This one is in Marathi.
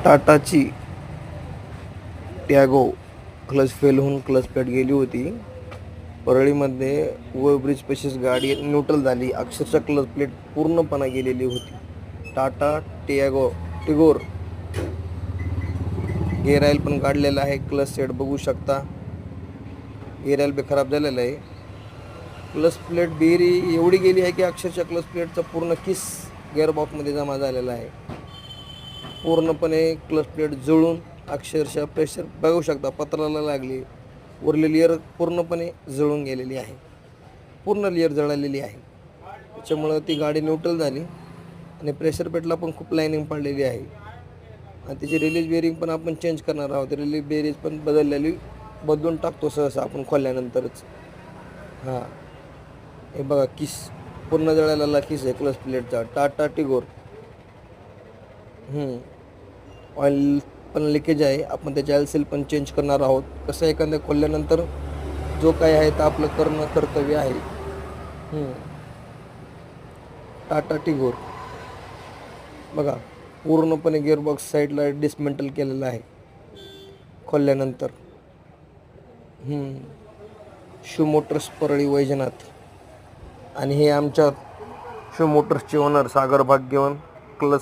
टाटाची टॅगो क्लच फेल होऊन क्लच प्लेट गेली होती. परळीमध्ये ओव्हरब्रिज पशीच गाडी न्यूट्रल झाली. अक्षरशः क्लच प्लेट पूर्णपणे गेलेली होती. टाटा टिगोर गेअर ऑइल पण काढलेलं आहे. क्लच सेट बघू शकता. गेअर ऑइल बी खराब झालेलं आहे. क्लच प्लेट बेरी एवढी गेली आहे की अक्षरशः क्लच प्लेटचा पूर्ण किस गिअरबॉक्समध्ये जमा झालेला आहे. पूर्णपणे क्लच प्लेट जळून अक्षरशः प्रेशर बघू शकता पत्राला लागली. उरलेली लेअर पूर्णपणे जळून गेलेली आहे. पूर्ण लेअर जळालेली आहे. त्याच्यामुळं ती गाडी न्यूट्रल झाली आणि प्रेशर पेटला पण खूप लाईनिंग पडलेली आहे. आणि त्याची रिलीज बेरिंग पण आपण चेंज करणार आहोत. रिलीज बेरिंग पण बदलून टाकतो सहसा आपण खोलल्यानंतरच. हां, हे बघा किस पूर्ण जळालेला किस आहे क्लच प्लेटचा. टाटा टिगोर. ऑइल पण लिकेज आहे. आपण त्याचे ऑइल सील पण चेंज करणार आहोत. कसं एखाद्या खोलल्यानंतर जो काही आहे तर आपलं करणं कर्तव्य आहे. टाटा टिगोर बघा पूर्णपणे गिअरबॉक्स साईडला डिसमेंटल केलेलं आहे खोलल्यानंतर. शिव मोटर्स परळी वैजनाथ आणि हे आमच्या शिव मोटर्सचे ओनर सागर भाग्यवन